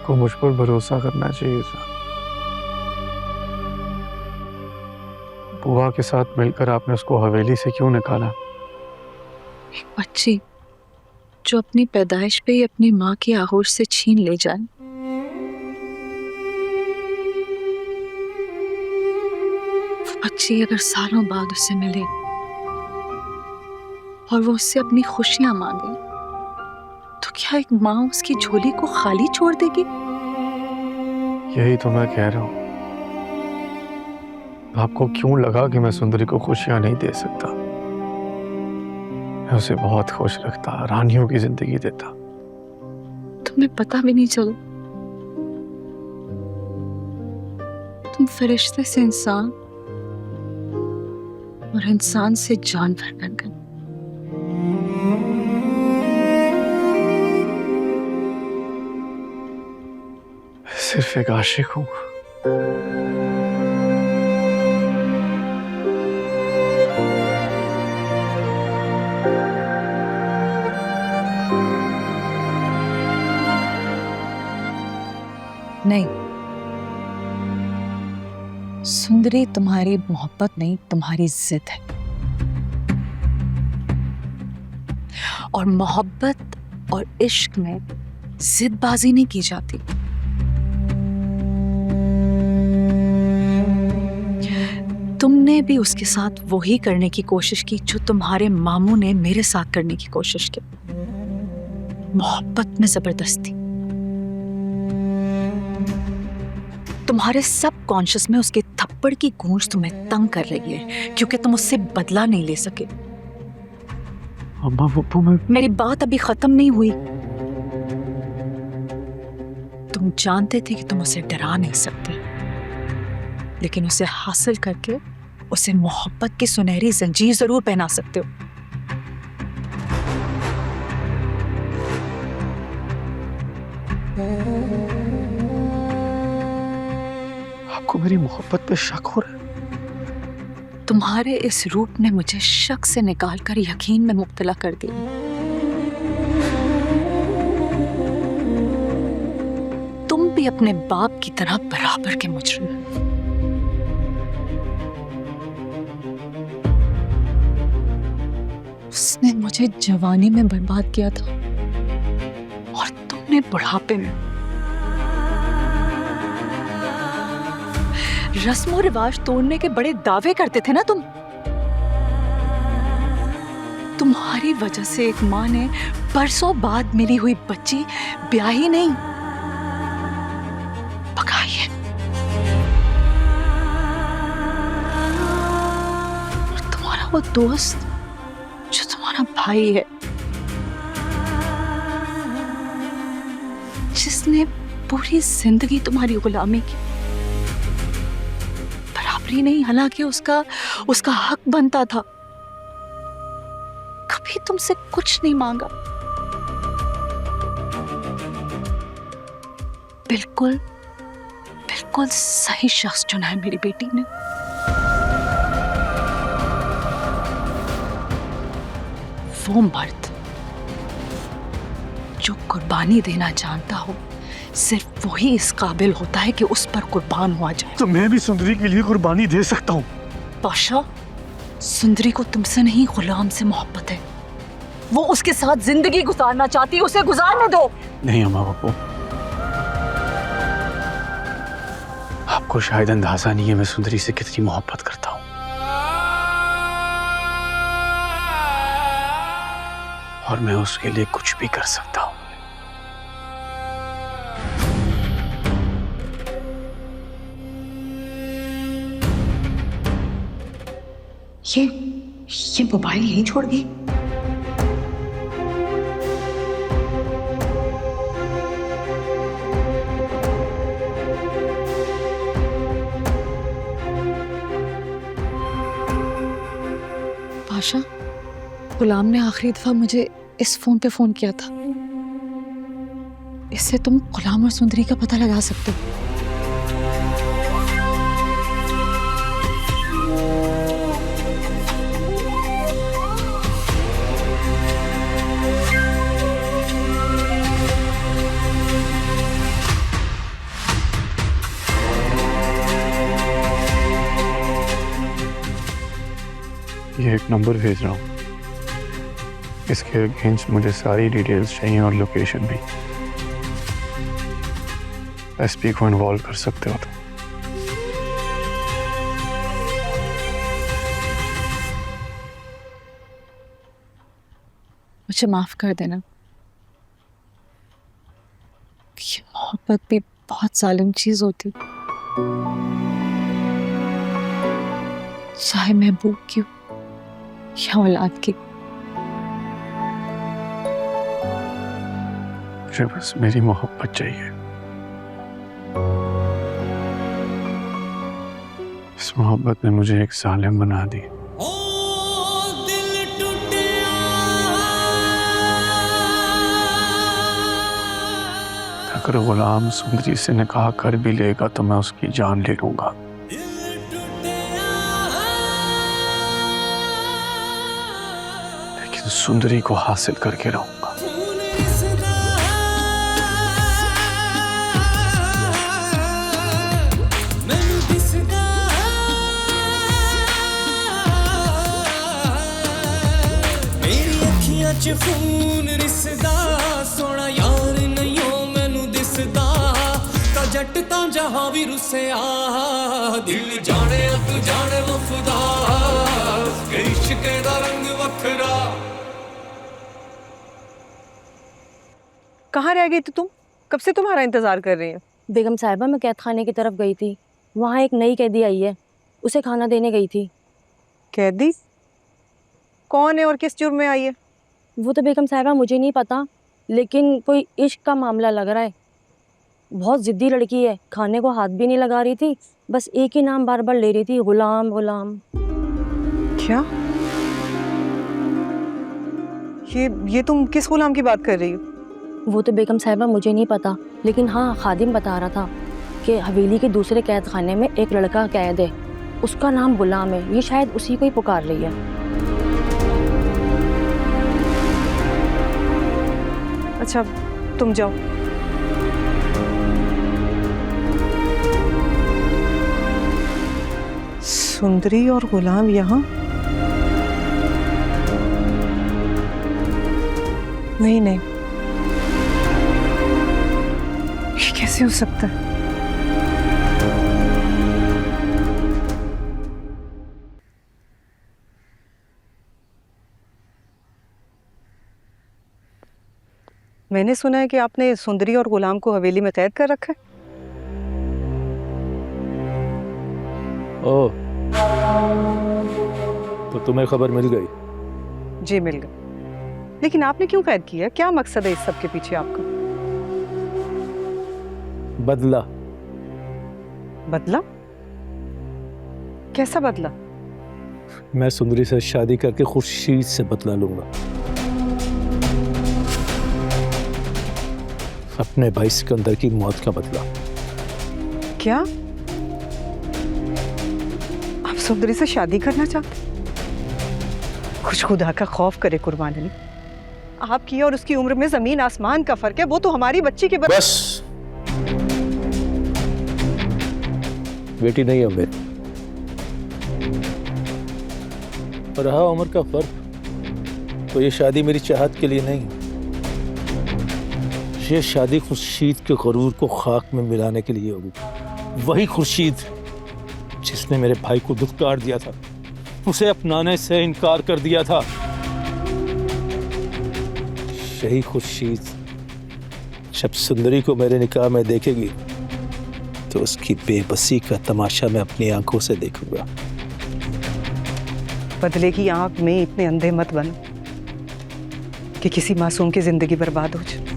आपको मुझ पर भरोसा करना चाहिए था। बुआ के साथ मिलकर आपने उसको हवेली से क्यों निकाला? एक बच्ची जो अपनी पैदाइश पे ही अपनी माँ की आहोश से छीन ले जाए, वो बच्ची अगर सालों बाद उसे मिले और वो उससे अपनी खुशियां मांगे, तो क्या एक माँ उसकी झोली को खाली छोड़ देगी? यही तो मैं कह रहा हूँ। आपको क्यों लगा कि मैं सुंदरी को खुशियां नहीं दे सकता? मैं उसे बहुत खुश रखता, रानियों की जिंदगी देता। तुम्हें पता भी नहीं चला। तुम फरिश्ते से इंसान और इंसान से जानवर बन गए। सिर्फ एक आशिक हूँ। नहीं, सुंदरी तुम्हारी मोहब्बत नहीं, तुम्हारी जिद है। और मोहब्बत और इश्क में जिदबाजी नहीं की जाती। तुमने भी उसके साथ वही करने की कोशिश की जो तुम्हारे मामू ने मेरे साथ करने की कोशिश की, मोहब्बत में जबरदस्ती। तुम्हारे सब कॉन्शियस में उसके थप्पड़ की गूंज तुम्हें तंग कर रही है, क्योंकि तुम उससे बदला नहीं ले सके। अम्मा पप्पू, मेरी बात अभी खत्म नहीं हुई। तुम जानते थे कि तुम उसे डरा नहीं सकते, लेकिन उसे हासिल करके उसे मोहब्बत की सुनहरी जंजीर जरूर पहना सकते हो। आपको मेरी मोहब्बत पे शक हो रहा है? तुम्हारे इस रूप ने मुझे शक से निकालकर यकीन में मुब्तला कर दिया। तुम भी अपने बाप की तरह बराबर के मुजरिम हो। उसने मुझे जवानी में बर्बाद किया था और तुमने बुढ़ापे में। रस्मों रिवाज तोड़ने के बड़े दावे करते थे ना तुम। तुम्हारी वजह से एक माँ ने बरसों बाद मिली हुई बच्ची ब्याही नहीं, पकाई है। और तुम्हारा वो दोस्त जो तुम्हारा भाई है, जिसने पूरी जिंदगी तुम्हारी गुलामी की, बराबरी नहीं, हालांकि उसका हक बनता था। कभी तुमसे कुछ नहीं मांगा। बिल्कुल बिल्कुल सही शख्स चुना है मेरी बेटी ने। वो मर्द जो कुर्बानी देना जानता हो, सिर्फ वही इस काबिल होता है कि उस पर कुर्बान हुआ जाए। तो मैं भी सुंदरी के लिए कुर्बानी दे सकता हूँ। पाशा, सुंदरी को तुमसे नहीं गुलाम से मोहब्बत है। वो उसके साथ जिंदगी गुजारना चाहती है, उसे गुजारने दो। नहीं अम्मा बापू, आपको शायद अंदाजा नहीं है मैं सुंदरी से कितनी मोहब्बत करता हूँ। और मैं उसके लिए कुछ भी कर सकता हूँ। ये मोबाइल यहीं छोड़ गई। पाशा, गुलाम ने आखिरी दफा मुझे इस फोन पे फोन किया था। इससे तुम गुलाम और सुंदरी का पता लगा सकते हो। ये एक नंबर भेज रहा हूँ, इसके अगेंस्ट मुझे सारी डिटेल्स चाहिए और लोकेशन भी। एसपी को इन्वॉल्व कर सकते हो तो। मुझे माफ कर देना। ये मोहब्बत भी बहुत जालिम चीज होती, चाहे महबूब की हो या औलाद की। मुझे बस मेरी मोहब्बत चाहिए। इस मोहब्बत ने मुझे एक जालिम बना दी। अगर गुलाम सुंदरी से निकाह कर भी लेगा तो मैं उसकी जान ले लूंगा, लेकिन सुंदरी को हासिल करके रहूंगा। खून रिसदा सोना यार नहीं हो मैनू दिसदा ता जट ता जहां भी रुसिया दिल जाने तू जाने वफदा इश्क दा रंग वखरा। कहाँ रह गई थी तुम? कब से तुम्हारा इंतजार कर रही हूँ। बेगम साहिबा मैं कैद खाने की तरफ गई थी, वहाँ एक नई कैदी आई है, उसे खाना देने गई थी। कैदी कौन है और किस जुर्म में आई है? वो तो बेगम साहिबा मुझे नहीं पता, लेकिन कोई इश्क का मामला लग रहा है। बहुत ज़िद्दी लड़की है, खाने को हाथ भी नहीं लगा रही थी, बस एक ही नाम बार बार ले रही थी, गुलाम गुलाम। क्या? ये तुम किस गुलाम की बात कर रही हो? वो तो बेगम साहिबा मुझे नहीं पता, लेकिन हाँ खादिम बता रहा था कि हवेली के दूसरे कैद खाने में एक लड़का कैद है, उसका नाम गुलाम है, ये शायद उसी को ही पुकार रही है। अच्छा तुम जाओ। सुंदरी और गुलाम यहाँ? नहीं नहीं, ये कैसे हो सकता है? मैंने सुना है कि आपने सुंदरी और गुलाम को हवेली में कैद कर रखा है। ओह, तो तुम्हें खबर मिल गई? जी मिल गई, लेकिन आपने क्यों कैद किया? क्या मकसद है इस सब के पीछे आपका? बदला। बदला? कैसा बदला? मैं सुंदरी से शादी करके खुर्शीद से बदला लूंगा, अपने भाई सिकंदर की मौत का बदला। क्या आप सुंदरी से शादी करना चाहते? कुछ खुदा का खौफ करे कुर्बान अली, आपकी और उसकी उम्र में जमीन आसमान का फर्क है। वो तो हमारी बच्ची की बस बेटी नहीं है मेरी, रहा उम्र का फर्क तो ये शादी मेरी चाहत के लिए नहीं, ये शादी खुर्शीद के गरूर को खाक में मिलाने के लिए होगी। वही खुर्शीद जिसने मेरे भाई को दुत्कार दिया था, उसे अपनाने से इनकार कर दिया था, यही खुर्शीद जब सुंदरी को मेरे निकाह में देखेगी तो उसकी बेबसी का तमाशा मैं अपनी आंखों से देखूंगा। बदले की आंख में इतने अंधे मत बनो कि किसी मासूम की जिंदगी बर्बाद हो जाए।